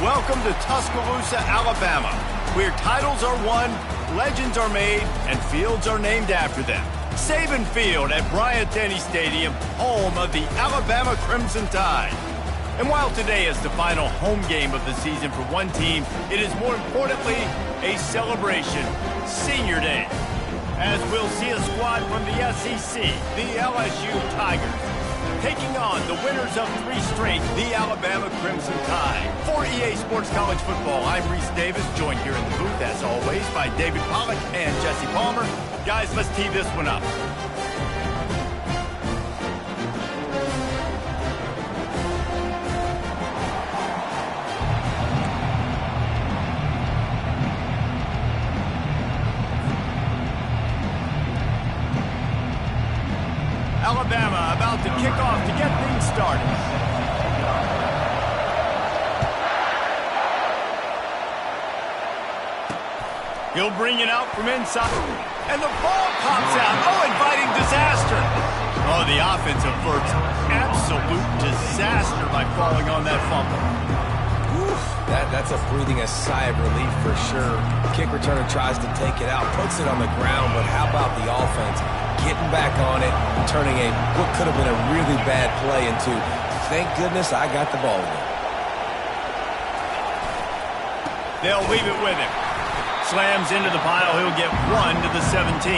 Welcome to Tuscaloosa, Alabama, where titles are won, legends are made, and fields are named after them. Saban Field at Bryant-Denny Stadium, home of the Alabama Crimson Tide. And while today is the final home game of the season for one team, it is more importantly a celebration, Senior Day, as we'll see a squad from the SEC, the LSU Tigers, taking on the winners of 3 straight, the Alabama Crimson Tide. For EA Sports College Football, I'm Reese Davis, joined here in the booth, as always, by David Pollack and Jesse Palmer. Guys, let's tee this one up. Alabama about to kick off to get things started. He'll bring it out from inside, and the ball pops out. Oh, inviting disaster. Oh, the offense averts absolute disaster by falling on that fumble. Oof, that's breathing a sigh of relief for sure. Kick returner tries to take it out, puts it on the ground, but how about the offense? Getting back on it, turning what could have been a really bad play into, thank goodness I got the ball again. They'll leave it with him. Slams into the pile, he'll get 1 to the 17.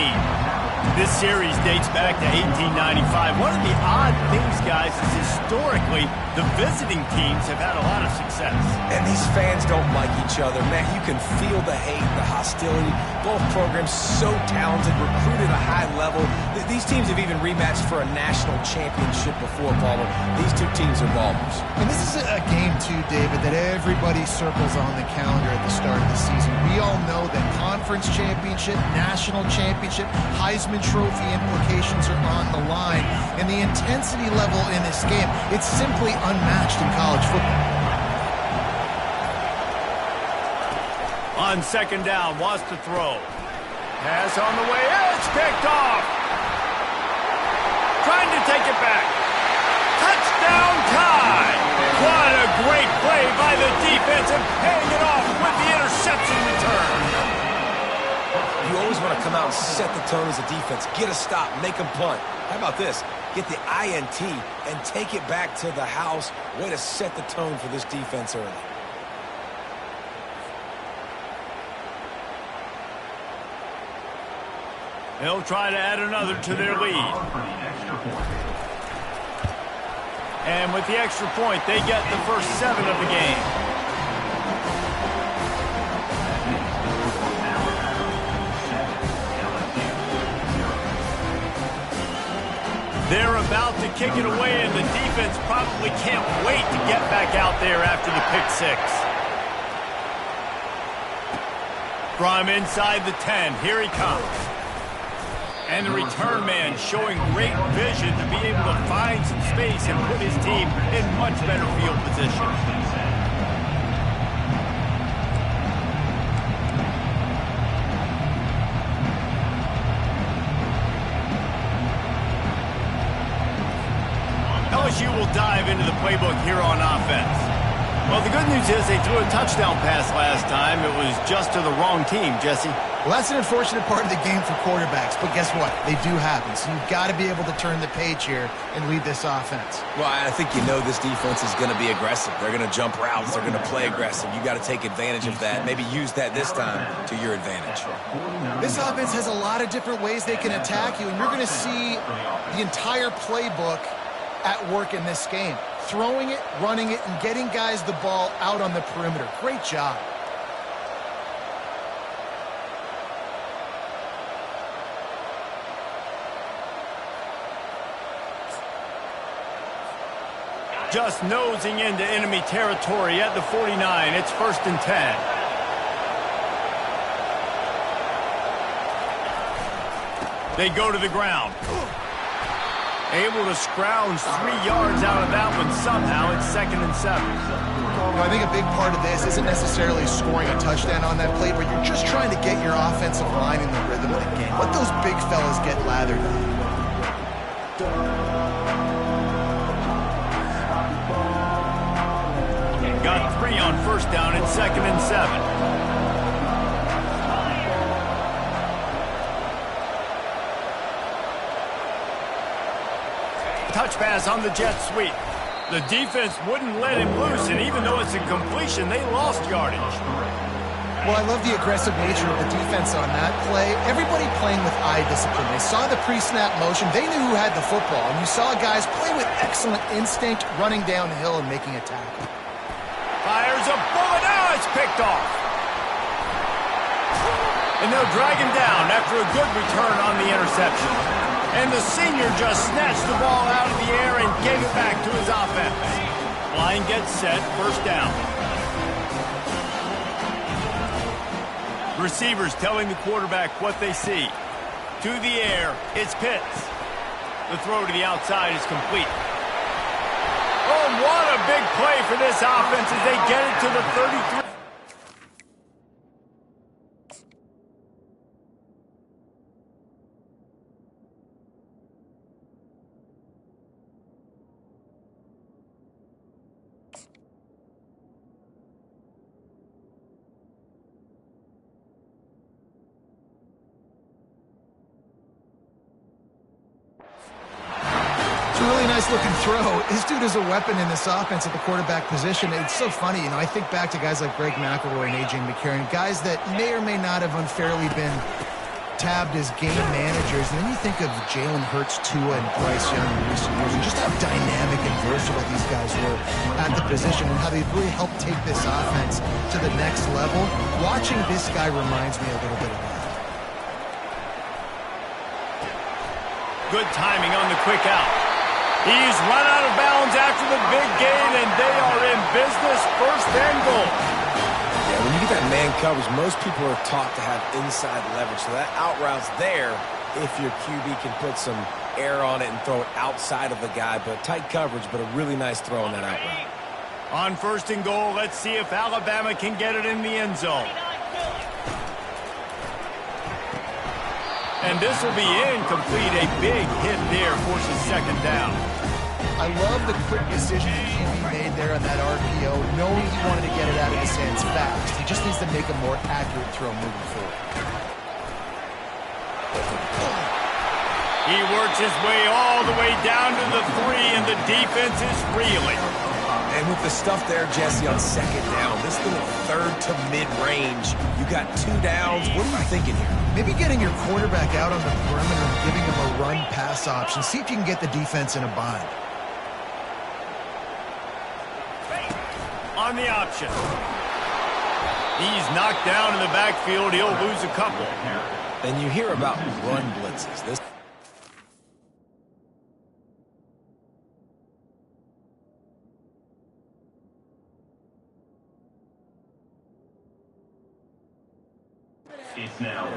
This series dates back to 1895. One of the odd things, guys, is historically, the visiting teams have had a lot of success. And these fans don't like each other. Man, you can feel the hate, the hostility. Both programs so talented, recruited at a high level. These teams have even rematched for a national championship before, Palmer. These two teams are ballers. And this is a game, too, David, that everybody circles on the calendar at the start of the season. We all know that conference championship, national championship, Heisman Trophy implications are on the line. And the intensity level in this game, it's simply unmatched in college football. On second down, wants to throw. Pass on the way, it's picked off. Trying to take it back. Touchdown Tide. What a great play by the defense and paying it off with the interception return. You always want to come out and set the tone as a defense. Get a stop, make them punt. How about this? Get the INT and take it back to the house. Way to set the tone for this defense early. They'll try to add another to their lead. And with the extra point, they get the first 7 of the game. They're about to kick it away, and the defense probably can't wait to get back out there after the pick 6. From inside the 10, here he comes. And the return man showing great vision to be able to find some space and put his team in much better field position. LSU will dive into the playbook here on offense. Well, the good news is they threw a touchdown pass last time. It was just to the wrong team, Jesse. Well, that's an unfortunate part of the game for quarterbacks, but guess what? They do happen, so you've got to be able to turn the page here and lead this offense. Well, I think you know this defense is going to be aggressive. They're going to jump routes. They're going to play aggressive. You got to take advantage of that. Maybe use that this time to your advantage. This offense has a lot of different ways they can attack you, and you're going to see the entire playbook at work in this game. Throwing it, running it, and getting guys the ball out on the perimeter. Great job. Just nosing into enemy territory at the 49. It's 1st and 10. They go to the ground. Able to scrounge 3 yards out of that one somehow. It's 2nd and 7. Well, I think a big part of this isn't necessarily scoring a touchdown on that play, but you're just trying to get your offensive line in the rhythm of the game. Let those big fellas get lathered up. Got 3 on on first down and 2nd and 7. Touch pass on the jet sweep. The defense wouldn't let him loose, and even though it's a completion, they lost yardage. Well, I love the aggressive nature of the defense on that play. Everybody playing with eye discipline. They saw the pre-snap motion. They knew who had the football, and you saw guys play with excellent instinct, running downhill and making a tackle. Fires a bullet. Now it's picked off. And they'll drag him down after a good return on the interception. And the senior just snatched the ball out of the air and gave it back to his offense. Line gets set, first down. Receivers telling the quarterback what they see. To the air, it's Pitts. The throw to the outside is complete. Oh, what a big play for this offense as they get it to the 33. Looking throw. This dude is a weapon in this offense at the quarterback position. It's so funny, you know, I think back to guys like Greg McElroy and A.J. McCarron, guys that may or may not have unfairly been tabbed as game managers. And then you think of Jalen Hurts, Tua, and Bryce Young in recent years, and just how dynamic and versatile these guys were at the position and how they really helped take this offense to the next level. Watching this guy reminds me a little bit of that. Good timing on the quick out. He's run out of bounds after the big gain, and they are in business, 1st and goal. Yeah, when you get that man coverage, most people are taught to have inside leverage. So that out route's there if your QB can put some air on it and throw it outside of the guy. But tight coverage, but a really nice throw on that out route. On 1st and goal, let's see if Alabama can get it in the end zone. And this will be incomplete. A big hit there forces 2nd down. I love the quick decision the QB made there on that RPO, knowing he wanted to get it out of his hands fast. He just needs to make a more accurate throw moving forward. He works his way all the way down to the 3, and the defense is reeling. And with the stuff there, Jesse, on 2nd down, this little 3rd to mid-range, you got 2 downs. What are you thinking here? Maybe getting your quarterback out on the perimeter and giving him a run-pass option. See if you can get the defense in a bind. On the option. He's knocked down in the backfield. He'll lose a couple. And you hear about run blitzes. This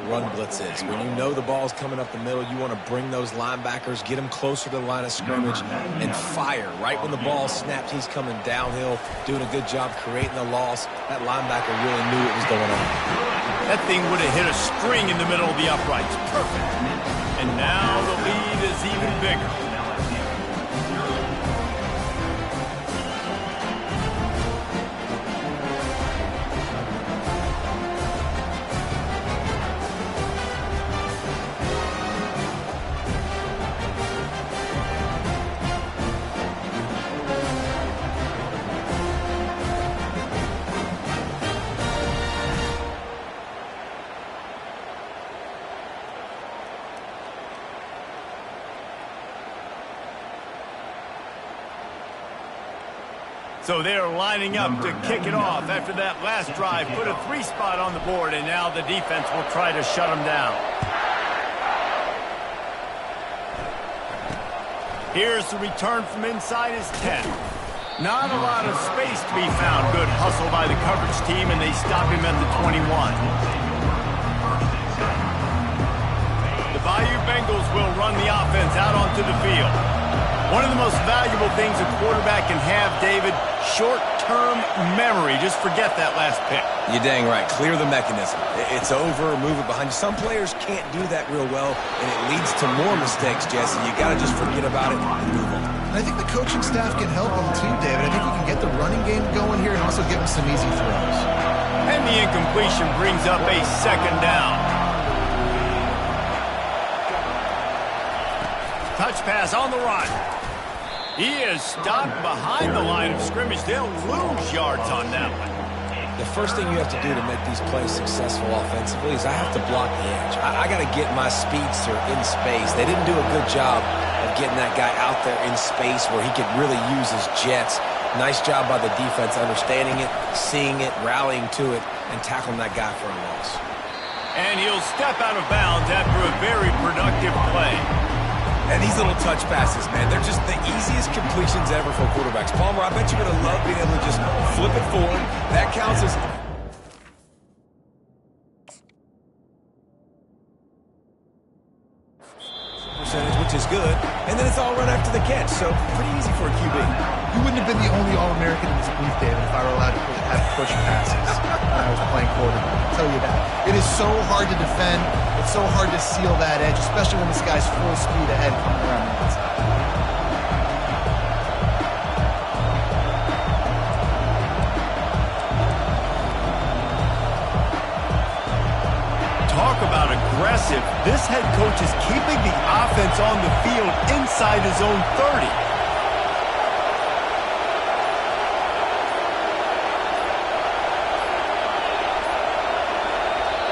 run blitzes. When you know the ball's coming up the middle, you want to bring those linebackers, get them closer to the line of scrimmage, and fire. Right when the ball snapped, he's coming downhill, doing a good job creating the loss. That linebacker really knew what was going on. That thing would have hit a string in the middle of the uprights. Perfect. And now the lead is even bigger. So they're lining up to kick it off after that last drive. Put a 3 spot on the board, and now the defense will try to shut them down. Here's the return from inside his 10. Not a lot of space to be found. Good hustle by the coverage team, and they stop him at the 21. The Bayou Bengals will run the offense out onto the field. One of the most valuable things a quarterback can have, David, short-term memory. Just forget that last pick. You're dang right. Clear the mechanism. It's over, move it behind you. Some players can't do that real well, and it leads to more mistakes, Jesse. You got to just forget about it and move on. And I think the coaching staff can help him too, David. I think he can get the running game going here and also give him some easy throws. And the incompletion brings up a second down. Touch pass on the run. He is stopped behind the line of scrimmage. They'll lose yards on that one. The first thing you have to do to make these plays successful offensively is I have to block the edge. I got to get my speedster in space. They didn't do a good job of getting that guy out there in space where he could really use his jets. Nice job by the defense understanding it, seeing it, rallying to it, and tackling that guy for a loss. And he'll step out of bounds after a very productive play. And these little touch passes, man, they're just the easiest completions ever for quarterbacks. Palmer, I bet you're going to love being able to just flip it forward. That counts as... percentage, which is good. And then it's all run after the catch, so pretty easy for a QB. You wouldn't have been the only All-American in this booth, David, if I were allowed to have push passes when I was playing quarterback. I'll tell you that. It is so hard to defend. It's so hard to seal that edge, especially when this guy's full speed ahead coming around the inside. Talk about aggressive. This head coach is keeping the offense on the field inside his own 30.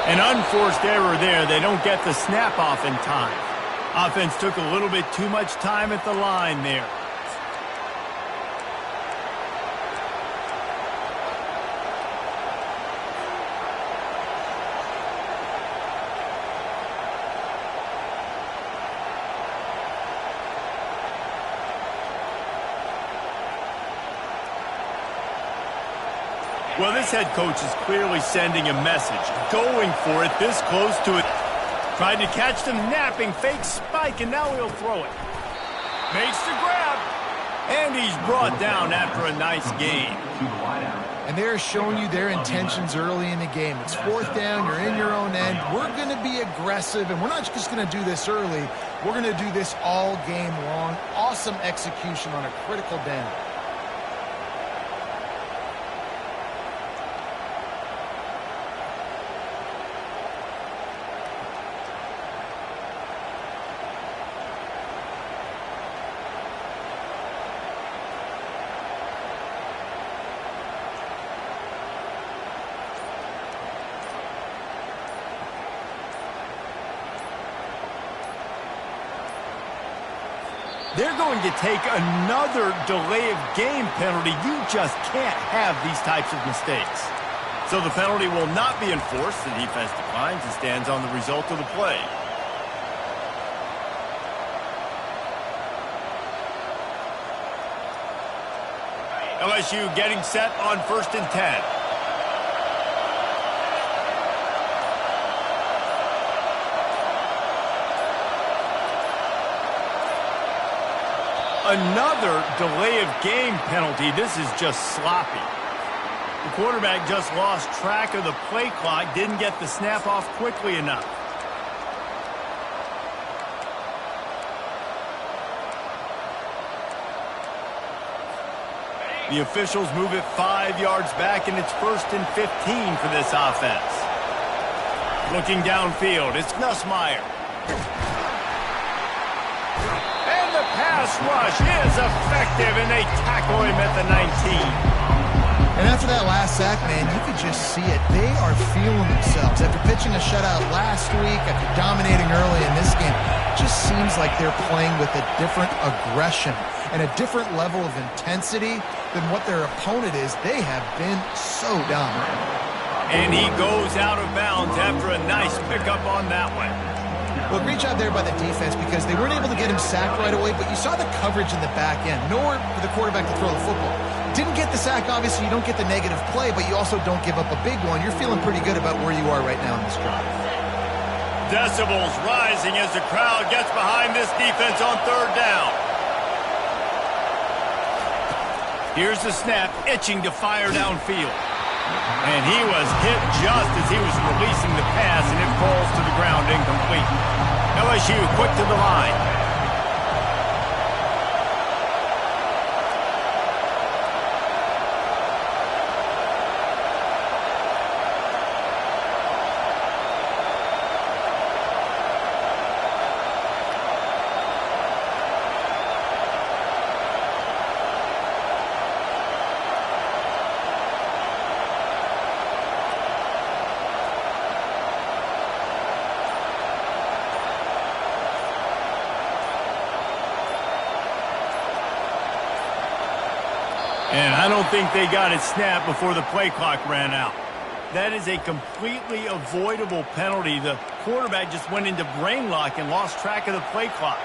An unforced error there. They don't get the snap off in time. Offense took a little bit too much time at the line there. Well, this head coach is clearly sending a message. Going for it this close to it. Tried to catch them napping. Fake spike, and now he'll throw it. Makes the grab. And he's brought down after a nice gain. And they're showing you their intentions early in the game. It's fourth down. You're in your own end. We're going to be aggressive, and we're not just going to do this early. We're going to do this all game long. Awesome execution on a critical down. They're going to take another delay of game penalty. You just can't have these types of mistakes. So the penalty will not be enforced. The defense declines and stands on the result of the play. LSU getting set on 1st and 10. Another delay of game penalty. This is just sloppy. The quarterback just lost track of the play clock, didn't get the snap off quickly enough. The officials move it 5 yards back, and it's 1st and 15 for this offense. Looking downfield, it's Nussmeier. Pass rush is effective, and they tackle him at the 19. And after that last sack, man, you could just see it. They are feeling themselves. After pitching a shutout last week, after dominating early in this game, it just seems like they're playing with a different aggression and a different level of intensity than what their opponent is. They have been so dominant. And he goes out of bounds after a nice pickup on that one. Well, great job there by the defense because they weren't able to get him sacked right away, but you saw the coverage in the back end. Nowhere for the quarterback to throw the football. Didn't get the sack, obviously. You don't get the negative play, but you also don't give up a big one. You're feeling pretty good about where you are right now in this drive. Decibels rising as the crowd gets behind this defense on 3rd down. Here's the snap, itching to fire downfield. And he was hit just as he was releasing the pass, and it falls to the ground incomplete. LSU quick to the line. And I don't think they got it snapped before the play clock ran out. That is a completely avoidable penalty. The quarterback just went into brain lock and lost track of the play clock.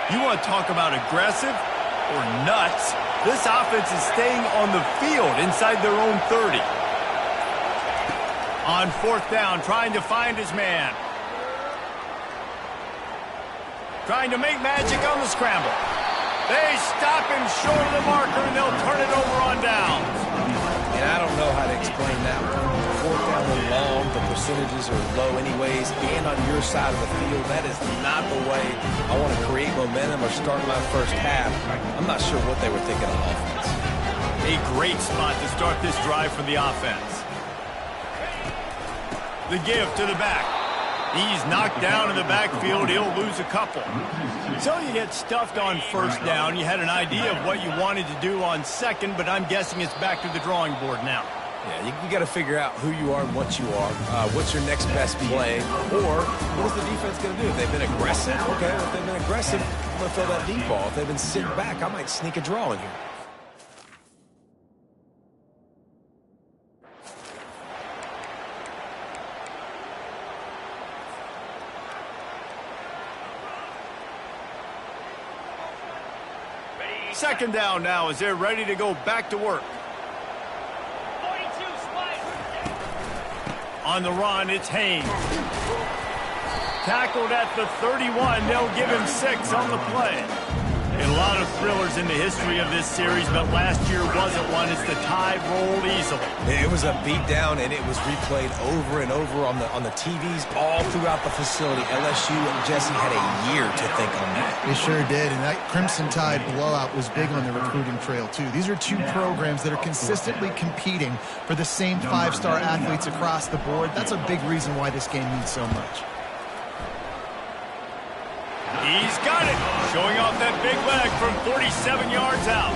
You want to talk about aggressive or nuts? This offense is staying on the field inside their own 30. On 4th down, trying to find his man. Trying to make magic on the scramble. They stop him short of the marker, and they'll turn it over on downs. And I don't know how to explain that one. 4th down and long, the percentages are low anyways, and on your side of the field, that is not the way I want to create momentum or start my first half. I'm not sure what they were thinking on offense. A great spot to start this drive for the offense. The give to the back. He's knocked down in the backfield. He'll lose a couple. So you get stuffed on 1st down. You had an idea of what you wanted to do on 2nd, but I'm guessing it's back to the drawing board now. Yeah, you got to figure out who you are and what you are. What's your next best play? Or what is the defense going to do? If they've been aggressive, okay. If they've been aggressive, I'm going to throw that deep ball. If they've been sitting back, I might sneak a draw in here. Second down now as they're ready to go back to work. On the run, it's Haynes. Tackled at the 31. They'll give him 6 on the play. A lot of thrillers in the history of this series, but last year wasn't one as the tide rolled easily. It was a beatdown, and it was replayed over and over on the TVs all throughout the facility. LSU and Jesse had a year to think on that. They sure did, and that Crimson Tide blowout was big on the recruiting trail, too. These are two programs that are consistently competing for the same 5-star athletes across the board. That's a big reason why this game means so much. He's got it, showing off that big leg from 47 yards out.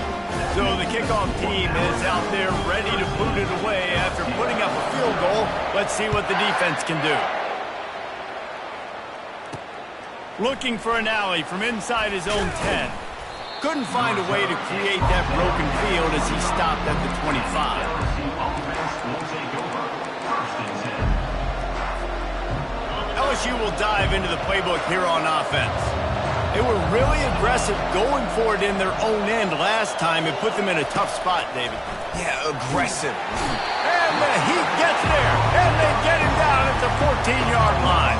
So the kickoff team is out there ready to boot it away after putting up a field goal. Let's see what the defense can do. Looking for an alley from inside his own 10. Couldn't find a way to create that broken field as he stopped at the 25. LSU will dive into the playbook here on offense. They were really aggressive going for it in their own end last time. It put them in a tough spot, David. Yeah, aggressive. And the Heat gets there, and they get him down at the 14-yard line.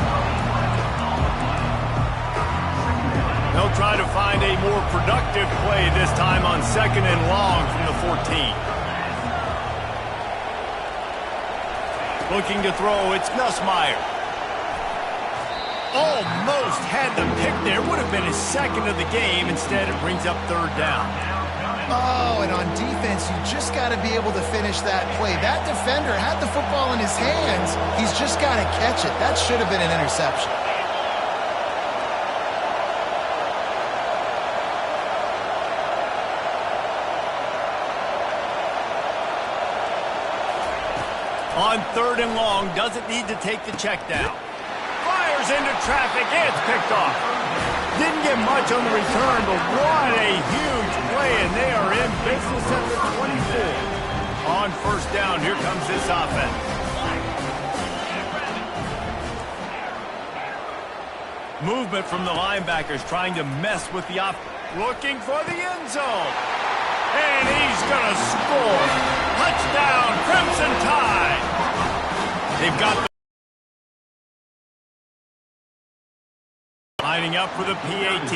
They'll try to find a more productive play this time on 2nd and long from the 14. Looking to throw, it's Nussmeier. Almost had the pick there. Would have been his 2nd of the game. Instead, it brings up 3rd down. Oh, and on defense, you just got to be able to finish that play. That defender had the football in his hands. He's just got to catch it. That should have been an interception. On 3rd and long, doesn't need to take the check down. Fires into traffic, it's picked off. Didn't get much on the return, but what a huge play, and they are in business at the 24. On 1st down, here comes this offense. Movement from the linebackers trying to mess with the looking for the end zone. And he's going to score. Touchdown, Crimson Tide. They've got the lining up for the PAT.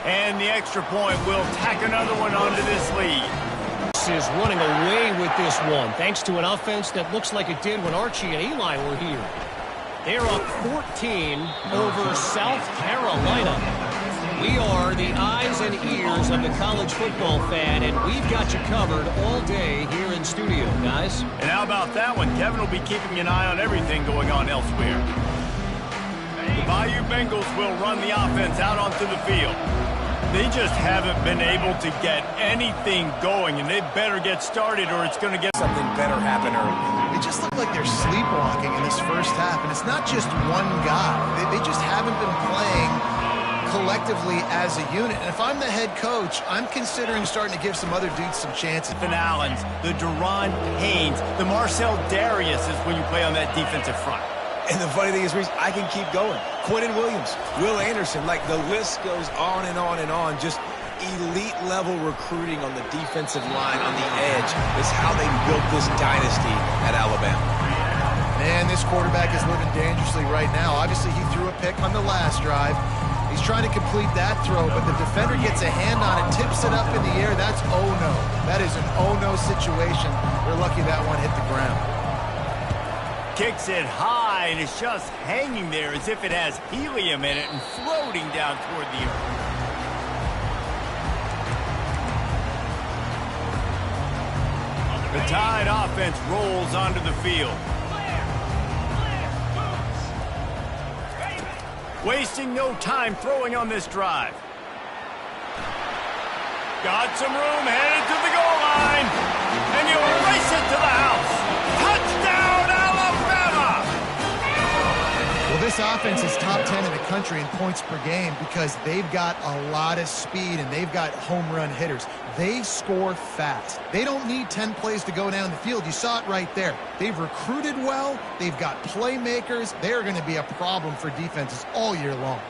And the extra point will tack another one onto this lead. Is running away with this one, thanks to an offense that looks like it did when Archie and Eli were here. They're up 14 over South Carolina. We are the eyes and ears of the college football fan, and we've got you covered all day here in studio, guys. And how about that one? Kevin will be keeping an eye on everything going on elsewhere. The Bayou Bengals will run the offense out onto the field. They just haven't been able to get anything going, and they better get started or it's going to get something better happen early. They just look like they're sleepwalking in this first half, and it's not just one guy. They just haven't been playing collectively as a unit. And if I'm the head coach, I'm considering starting to give some other dudes some chances. The Allens, the Deron Haynes, the Marcel Darius is when you play on that defensive front. And the funny thing is, Reese, I can keep going. Quentin Williams, Will Anderson, like the list goes on and on and on. Just elite-level recruiting on the defensive line, on the edge, is how they built this dynasty at Alabama. Man, this quarterback is living dangerously right now. Obviously, he threw a pick on the last drive. He's trying to complete that throw, but the defender gets a hand on it, tips it up in the air. That's oh-no. That is an oh-no situation. We're lucky that one hit the ground. Kicks it high, and it's just hanging there as if it has helium in it and floating down toward the earth. The Tide offense rolls onto the field. Wasting no time throwing on this drive. Got some room, headed to the goal line, and you race it to the house. Touchdown, Alabama! Well, this offense is top 10 in the country in points per game because they've got a lot of speed and they've got home run hitters. They score fast. They don't need 10 plays to go down the field. You saw it right there. They've recruited well. They've got playmakers. They're going to be a problem for defenses all year long.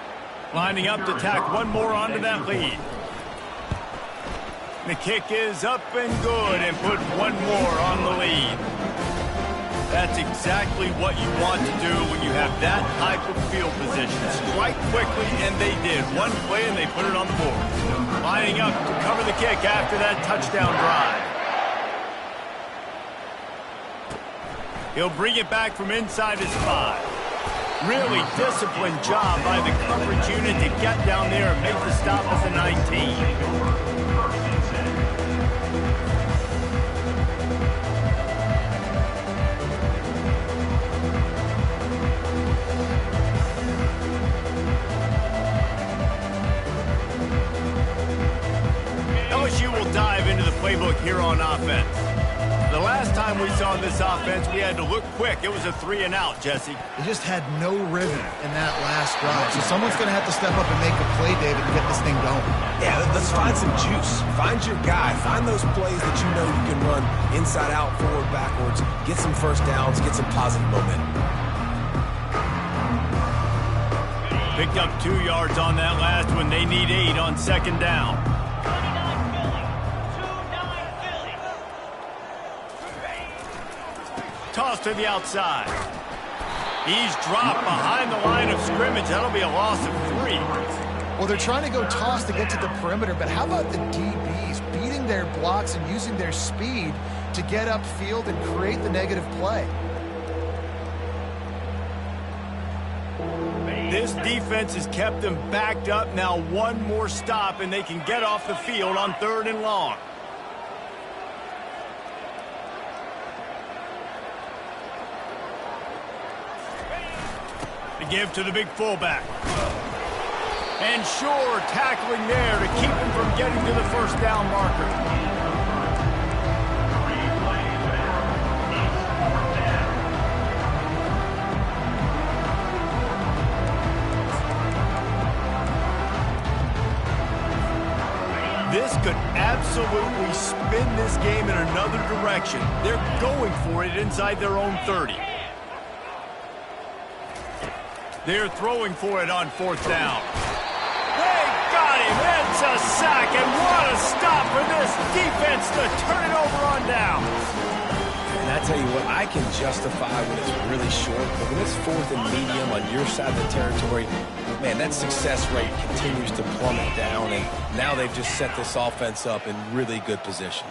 Lining up to tack one more onto that lead. The kick is up and good and put one more on the lead. That's exactly what you want to do when you have that type of field position. Strike quickly, and they did. One play, and they put it on the board. Lining up to cover the kick after that touchdown drive. He'll bring it back from inside his 5. Really disciplined job by the coverage unit to get down there and make the stop at the 19. LSU will dive into the playbook here on offense. The last time we saw this offense, we had to look quick. It was a 3-and-out, Jesse. They just had no rhythm in that last drive. So someone's going to have to step up and make a play, David, and get this thing going. Yeah, let's find some juice. Find your guy. Find those plays that you know you can run inside out, forward, backwards. Get some first downs. Get some positive momentum. Picked up 2 yards on that last one. They need 8 on second down. Toss to the outside. He's dropped behind the line of scrimmage. That'll be a loss of 3. Well, they're trying to go toss to get to the perimeter, but how about the DBs beating their blocks and using their speed to get upfield and create the negative play? This defense has kept them backed up. Now one more stop, and they can get off the field on 3rd and long. Give to the big fullback. And sure, tackling there to keep him from getting to the first down marker. This could absolutely spin this game in another direction. They're going for it inside their own 30. They're throwing for it on 4th down. They got him. It's a sack, and what a stop for this defense to turn it over on down. And I tell you what, I can justify when it's really short, but when it's 4th and medium on your side of the territory, man, that success rate continues to plummet down, and now they've just set this offense up in really good position.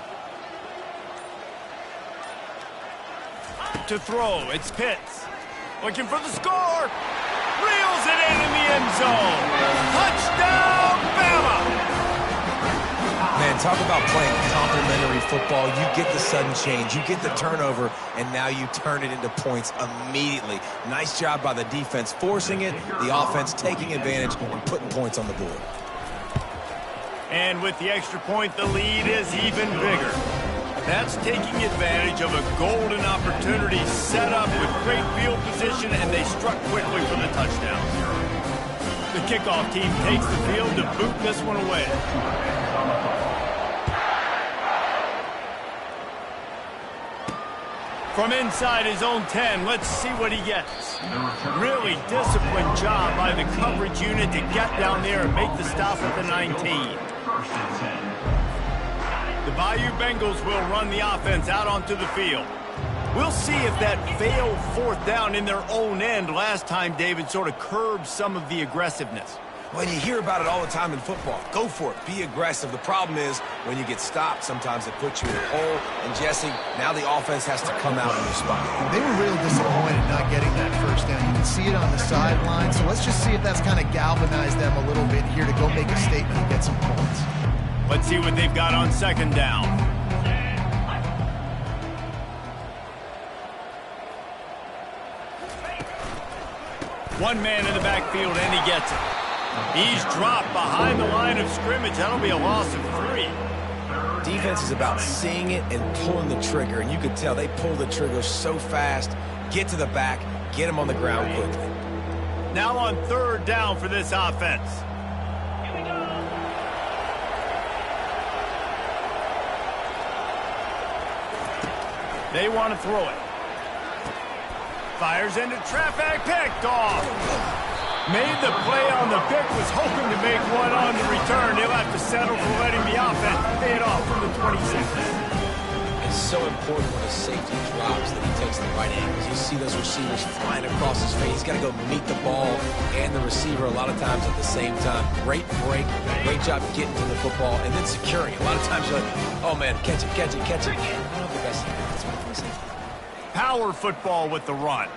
To throw, it's Pitts. Looking for the score. Reels it in the end zone. Touchdown, Bama! Man, talk about playing complementary football. You get the sudden change, you get the turnover, and now you turn it into points immediately. Nice job by the defense forcing it, the offense taking advantage and putting points on the board. And with the extra point, the lead is even bigger. That's taking advantage of a golden opportunity set up with great field position, and they struck quickly for the touchdown. The kickoff team takes the field to boot this one away. From inside his own 10, let's see what he gets. Really disciplined job by the coverage unit to get down there and make the stop at the 19. The Bayou Bengals will run the offense out onto the field. We'll see if that failed fourth down in their own end last time, David, sort of curbed some of the aggressiveness. Well, you hear about it all the time in football. Go for it. Be aggressive. The problem is when you get stopped, sometimes it puts you in a hole. And, Jesse, now the offense has to come out and respond. They were real disappointed not getting that first down. You can see it on the sideline. So let's just see if that's kind of galvanized them a little bit here to go make a statement and get some points. Let's see what they've got on second down. One man in the backfield, and he gets it. He's dropped behind the line of scrimmage. That'll be a loss of 3. Defense is about seeing it and pulling the trigger, and you can tell they pull the trigger so fast, get to the back, get him on the ground quickly. Now on third down for this offense. They want to throw it. Fires into traffic, picked off. Made the play on the pick, was hoping to make one on the return. They'll have to settle for letting the offense pay it off from the 26. It's so important when a safety drops that he takes the right angles. You see those receivers flying across his face. He's got to go meet the ball and the receiver a lot of times at the same time. Great break, great job getting to the football, and then securing. A lot of times you're like, oh, man, catch it, catch it, catch it. I don't know the best. Power football with the run.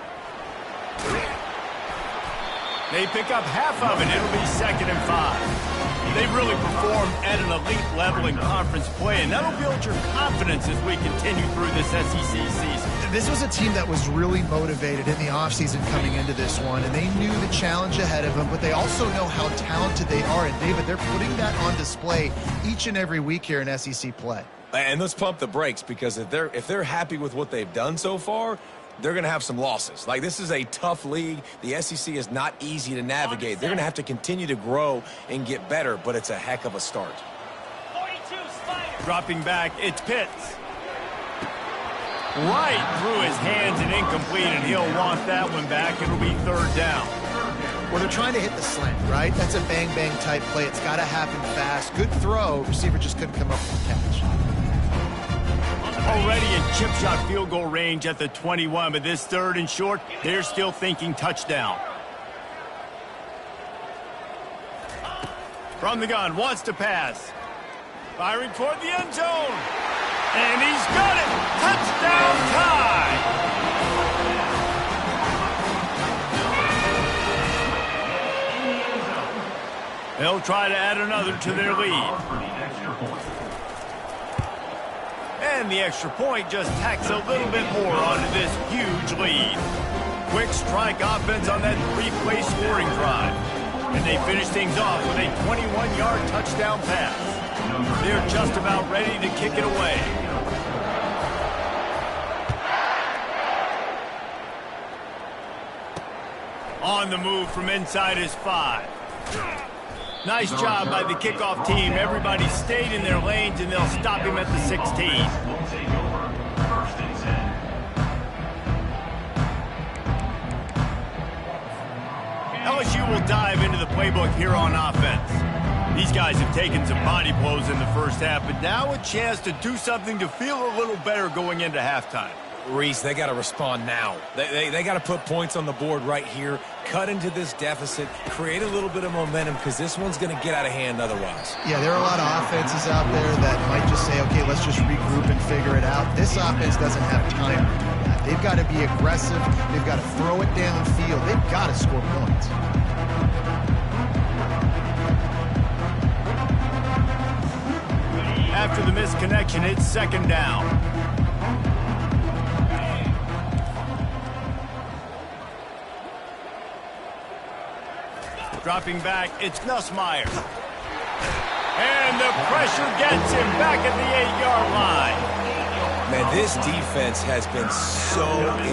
They pick up half of it. It'll be 2nd and 5. They've really performed at an elite level in conference play, and that'll build your confidence as we continue through this SEC season. This was a team that was really motivated in the offseason coming into this one, and they knew the challenge ahead of them, but they also know how talented they are. And, David, they're putting that on display each and every week here in SEC play. And let's pump the brakes, because if they're happy with what they've done so far, they're going to have some losses. Like, this is a tough league. The SEC is not easy to navigate. They're going to have to continue to grow and get better, but it's a heck of a start. 42 dropping back, it's Pitts. Right through his hands and incomplete, and he'll want that one back. It'll be 3rd down. Well, they're trying to hit the slant, right? That's a bang-bang type play. It's got to happen fast. Good throw. Receiver just couldn't come up with the catch. Already in chip shot field goal range at the 21, but this 3rd and short, they're still thinking touchdown. From the gun, wants to pass. Firing toward the end zone. And he's got it. Touchdown tie. They'll try to add another to their lead. And the extra point just tacks a little bit more onto this huge lead. Quick strike offense on that 3-play scoring drive. And they finish things off with a 21-yard touchdown pass. They're just about ready to kick it away. On the move from inside his 5. Nice job by the kickoff team. Everybody stayed in their lanes, and they'll stop him at the 16. LSU will dive into the playbook here on offense. These guys have taken some body blows in the first half, but now a chance to do something to feel a little better going into halftime. Reese, they got to respond now. They got to put points on the board right here, cut into this deficit, create a little bit of momentum, because this one's going to get out of hand otherwise. Yeah, there are a lot of offenses out there that might just say, okay, let's just regroup and figure it out. This offense doesn't have time to do that. They've got to be aggressive. They've got to throw it downfield. They've got to score points. After the misconnection, it's 2nd down. Dropping back, it's Nussmeier. And the pressure gets him back at the 8-yard line. Man, this defense has been so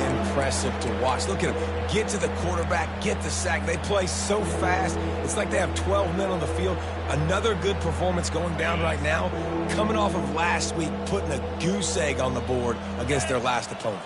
impressive to watch. Look at them. Get to the quarterback, get the sack. They play so fast. It's like they have 12 men on the field. Another good performance going down right now. Coming off of last week, putting a goose egg on the board against their last opponent.